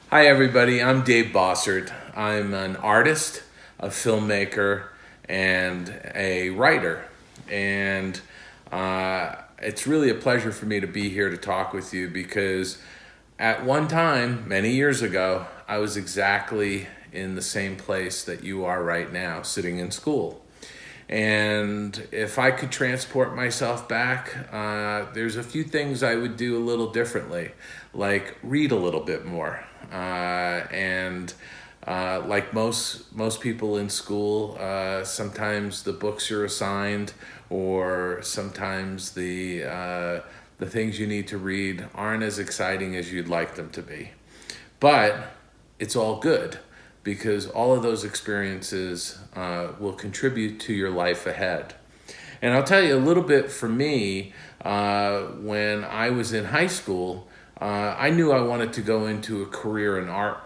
Hi everybody, I'm Dave Bossert. I'm an artist, a filmmaker, and a writer. And it's really a pleasure for me to be here to talk with you because at one time, many years ago, I was exactly in the same place that you are right now, sitting in school. And if I could transport myself back, there's a few things I would do a little differently, like read a little bit more. And like most people in school, sometimes the books you're assigned, or sometimes the things you need to read aren't as exciting as you'd like them to be. But it's all good because all of those experiences will contribute to your life ahead. And I'll tell you a little bit for me, when I was in high school, I knew I wanted to go into a career in art.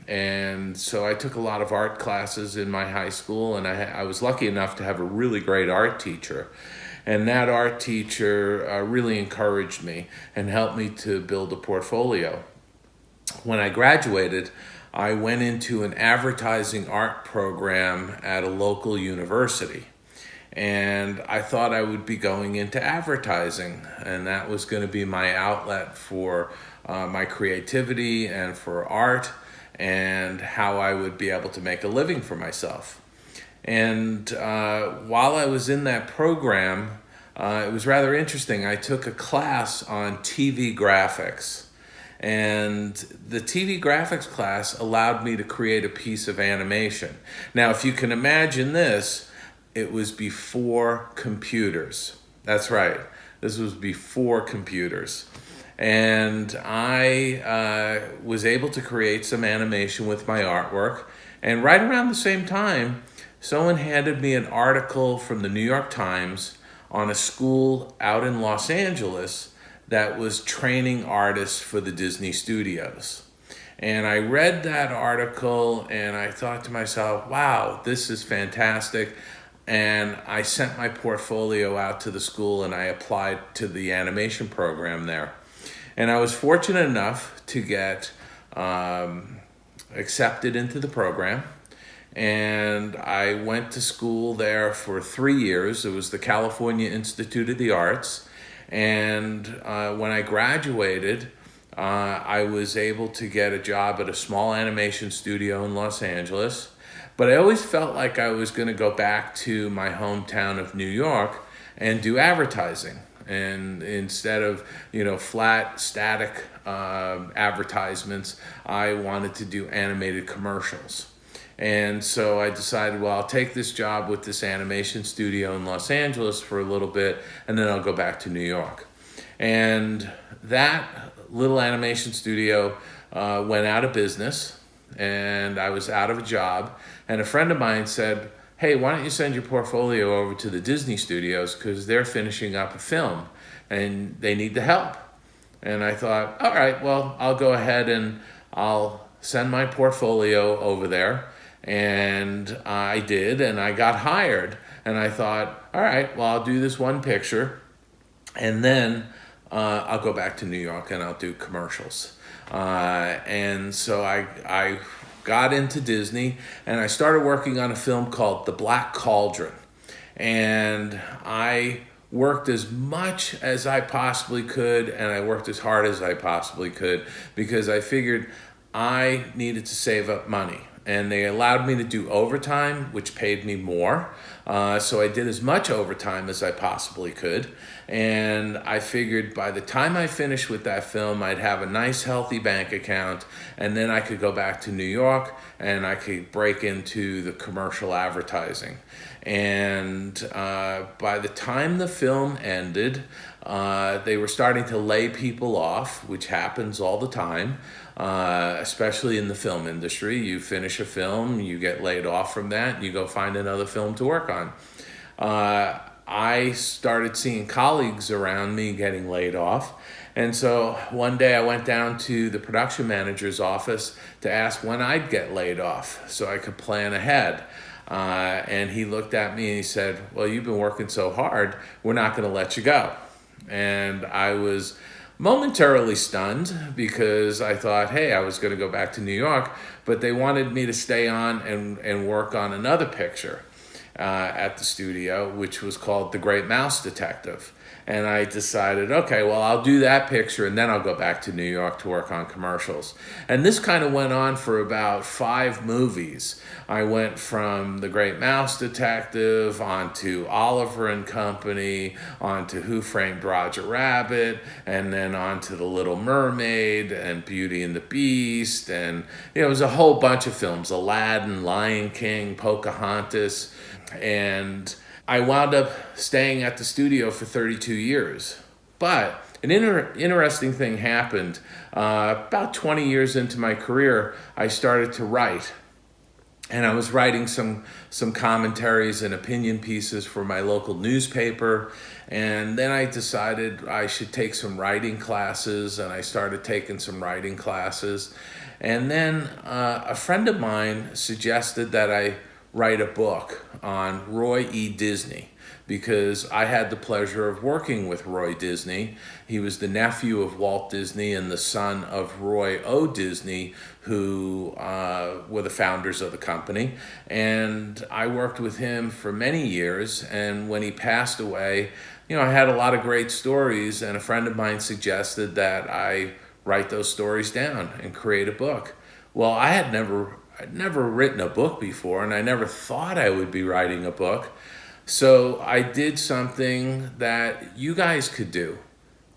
And so I took a lot of art classes in my high school, and I was lucky enough to have a really great art teacher. And that art teacher really encouraged me and helped me to build a portfolio. When I graduated, I went into an advertising art program at a local university. And I thought I would be going into advertising, and that was going to be my outlet for my creativity and for art, and how I would be able to make a living for myself. And while I was in that program, it was rather interesting. I took a class on TV graphics. And the TV graphics class allowed me to create a piece of animation. Now, if you can imagine this, it was before computers. That's right. This was before computers. And I was able to create some animation with my artwork. And right around the same time, someone handed me an article from the New York Times on a school out in Los Angeles that was training artists for the Disney studios. And I read that article and I thought to myself, wow, this is fantastic. And I sent my portfolio out to the school and I applied to the animation program there. And I was fortunate enough to get accepted into the program. And I went to school there for 3 years. It was the California Institute of the Arts. And when I graduated, I was able to get a job at a small animation studio in Los Angeles. But I always felt like I was going to go back to my hometown of New York and do advertising. And instead of, flat, static advertisements, I wanted to do animated commercials. And so I decided, well, I'll take this job with this animation studio in Los Angeles for a little bit, and then I'll go back to New York. And that little animation studio went out of business, and I was out of a job. And a friend of mine said, hey, why don't you send your portfolio over to the Disney studios because they're finishing up a film and they need the help. And I thought, all right, well, I'll go ahead and I'll send my portfolio over there. And I did, and I got hired. And I thought, all right, well, I'll do this one picture, and then I'll go back to New York and I'll do commercials. And so I got into Disney, and I started working on a film called The Black Cauldron. And I worked as much as I possibly could, and I worked as hard as I possibly could, because I figured I needed to save up money. And they allowed me to do overtime, which paid me more. So I did as much overtime as I possibly could. And I figured by the time I finished with that film, I'd have a nice, healthy bank account. And then I could go back to New York and I could break into the commercial advertising. And by the time the film ended, they were starting to lay people off, which happens all the time. Especially in the film industry. You finish a film, you get laid off from that, and you go find another film to work on. I started seeing colleagues around me getting laid off. And so one day I went down to the production manager's office to ask when I'd get laid off so I could plan ahead. And he looked at me and he said, well, you've been working so hard, we're not going to let you go. And I was momentarily stunned because I thought, hey, I was going to go back to New York, but they wanted me to stay on and work on another picture at the studio, which was called The Great Mouse Detective. And I decided, okay, well, I'll do that picture and then I'll go back to New York to work on commercials. And this kind of went on for about 5 movies. I went from The Great Mouse Detective onto Oliver and Company, onto Who Framed Roger Rabbit, and then onto The Little Mermaid and Beauty and the Beast. And it was a whole bunch of films, Aladdin, Lion King, Pocahontas. And I wound up staying at the studio for 32 years. But an interesting thing happened. About 20 years into my career, I started to write. And I was writing some commentaries and opinion pieces for my local newspaper. And then I decided I should take some writing classes, and I started taking some writing classes. And then a friend of mine suggested that I write a book on Roy E. Disney, because I had the pleasure of working with Roy Disney. He was the nephew of Walt Disney and the son of Roy O. Disney, who were the founders of the company. And I worked with him for many years, and when he passed away, I had a lot of great stories, and a friend of mine suggested that I write those stories down and create a book. Well, I'd never written a book before, and I never thought I would be writing a book. So I did something that you guys could do.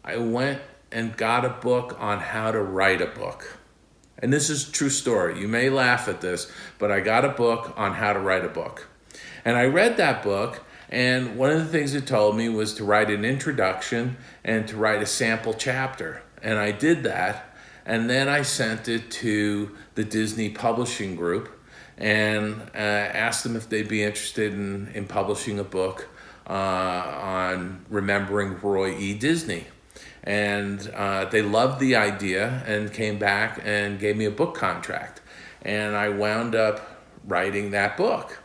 I went and got a book on how to write a book. And this is a true story. You may laugh at this, but I got a book on how to write a book. And I read that book, and one of the things it told me was to write an introduction and to write a sample chapter. And I did that. And then I sent it to the Disney Publishing Group and asked them if they'd be interested in publishing a book on remembering Roy E. Disney. And they loved the idea and came back and gave me a book contract. And I wound up writing that book.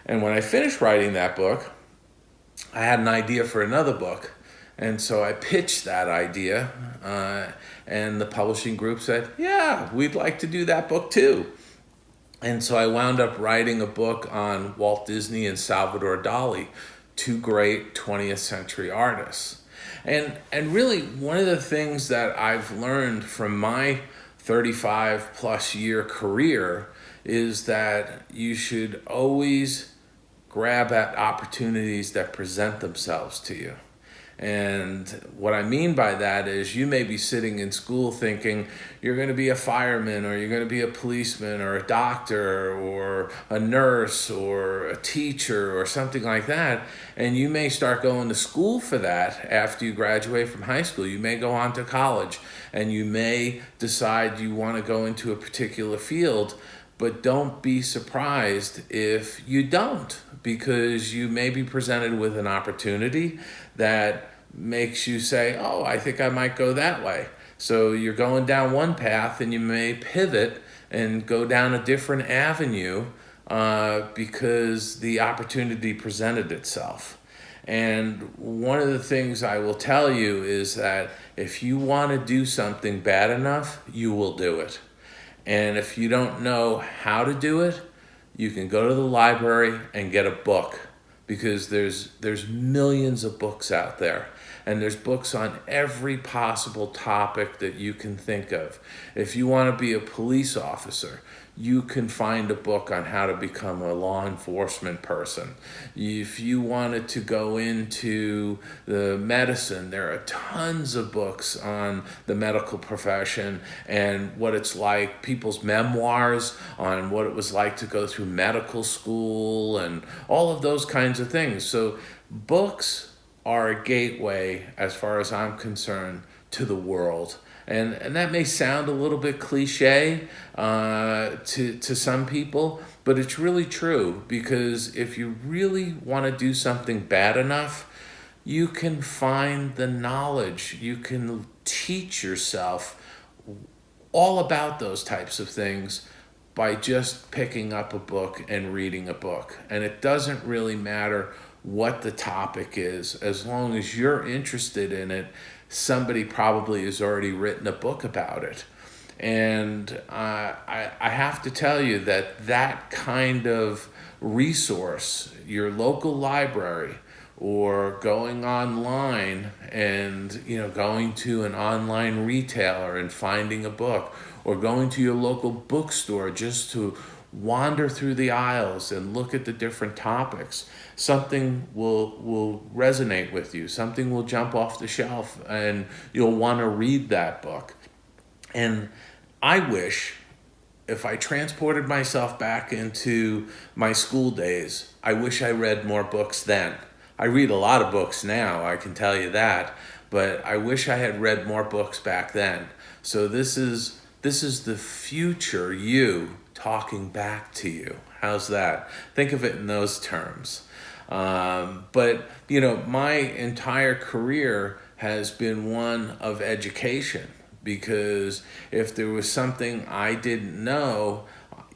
And when I finished writing that book, I had an idea for another book. And so I pitched that idea, and the publishing group said, yeah, we'd like to do that book too. And so I wound up writing a book on Walt Disney and Salvador Dali, 2 great 20th century artists. And really, one of the things that I've learned from my 35 plus year career is that you should always grab at opportunities that present themselves to you. And what I mean by that is you may be sitting in school thinking you're going to be a fireman, or you're going to be a policeman, or a doctor, or a nurse, or a teacher, or something like that. And you may start going to school for that after you graduate from high school. You may go on to college, and you may decide you want to go into a particular field. But don't be surprised if you don't, because you may be presented with an opportunity that makes you say, oh, I think I might go that way. So you're going down one path, and you may pivot and go down a different avenue because the opportunity presented itself. And one of the things I will tell you is that if you want to do something bad enough, you will do it. And if you don't know how to do it, you can go to the library and get a book, because there's millions of books out there. And there's books on every possible topic that you can think of. If you want to be a police officer, you can find a book on how to become a law enforcement person. If you wanted to go into the medicine, there are tons of books on the medical profession and what it's like, people's memoirs on what it was like to go through medical school and all of those kinds of things. So books are a gateway, as far as I'm concerned, to the world. And that may sound a little bit cliche to some people, but it's really true, because if you really want to do something bad enough, you can find the knowledge. You can teach yourself all about those types of things by just picking up a book and reading a book. And it doesn't really matter what the topic is, as long as you're interested in it. somebody probably has already written a book about it. And I have to tell you that that kind of resource, your local library, or going online and going to an online retailer and finding a book, or going to your local bookstore just to wander through the aisles and look at the different topics. Something will resonate with you. Something will jump off the shelf and you'll want to read that book. And I wish, if I transported myself back into my school days, I wish I read more books then. I read a lot of books now, I can tell you that, but I wish I had read more books back then. So this is the future you talking back to you. How's that? Think of it in those terms. But my entire career has been one of education, because if there was something I didn't know,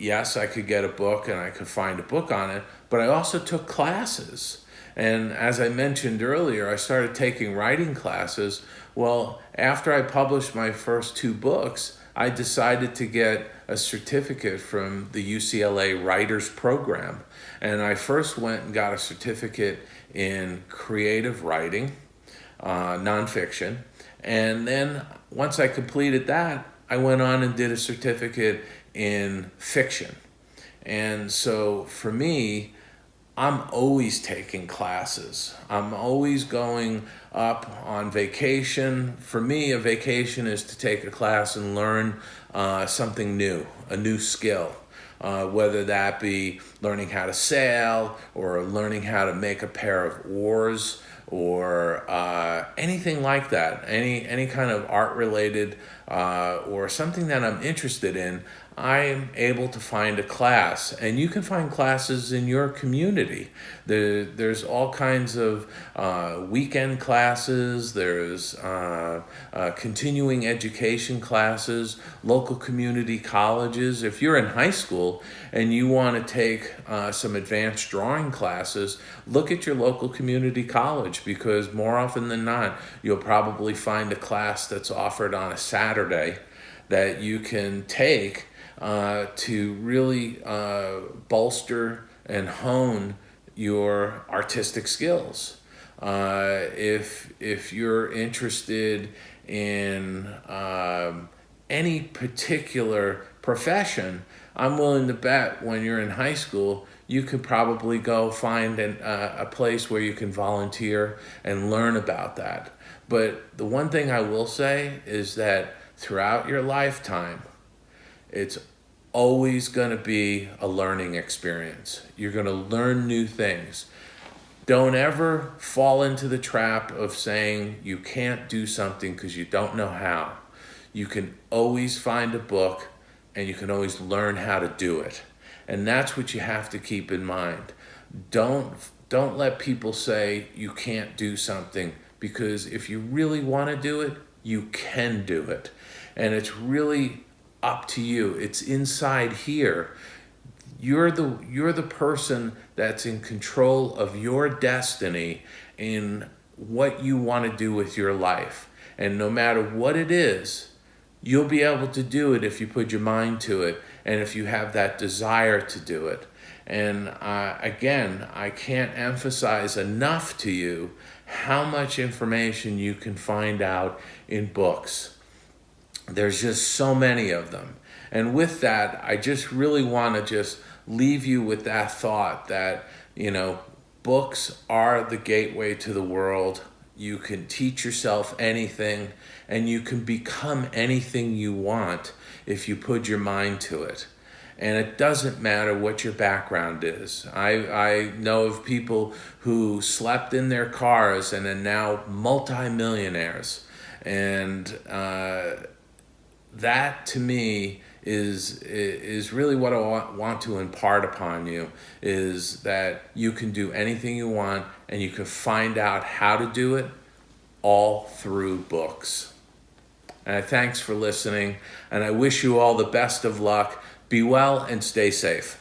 yes, I could get a book and I could find a book on it, but I also took classes. And as I mentioned earlier, I started taking writing classes. Well, after I published my first 2 books, I decided to get a certificate from the UCLA Writers Program. And I first went and got a certificate in creative writing, nonfiction. And then once I completed that, I went on and did a certificate in fiction. And so for me, I'm always taking classes. I'm always going up on vacation. For me, a vacation is to take a class and learn something new, a new skill. Whether that be learning how to sail, or learning how to make a pair of oars, or anything like that, any kind of art related or something that I'm interested in, I'm able to find a class. And you can find classes in your community. There's all kinds of weekend classes, there's continuing education classes, local community colleges. If you're in high school and you want to take some advanced drawing classes, look at your local community college, because more often than not, you'll probably find a class that's offered on a Saturday that you can take to really bolster and hone your artistic skills. If you're interested in any particular profession, I'm willing to bet when you're in high school, you could probably go find a place where you can volunteer and learn about that. But the one thing I will say is that throughout your lifetime, it's always going to be a learning experience. You're going to learn new things. Don't ever fall into the trap of saying you can't do something because you don't know how. You can always find a book and you can always learn how to do it. And that's what you have to keep in mind. Don't let people say you can't do something, because if you really want to do it, you can do it. And it's really up to you. It's inside here. You're the person that's in control of your destiny in what you want to do with your life. And no matter what it is, you'll be able to do it if you put your mind to it and if you have that desire to do it. And again, I can't emphasize enough to you how much information you can find out in books. There's just so many of them. And with that, I just really want to just leave you with that thought that, books are the gateway to the world. You can teach yourself anything, and you can become anything you want if you put your mind to it. And it doesn't matter what your background is. I know of people who slept in their cars and are now multimillionaires. And that to me is really what I want to impart upon you, is that you can do anything you want and you can find out how to do it all through books. And thanks for listening, and I wish you all the best of luck. Be well and stay safe.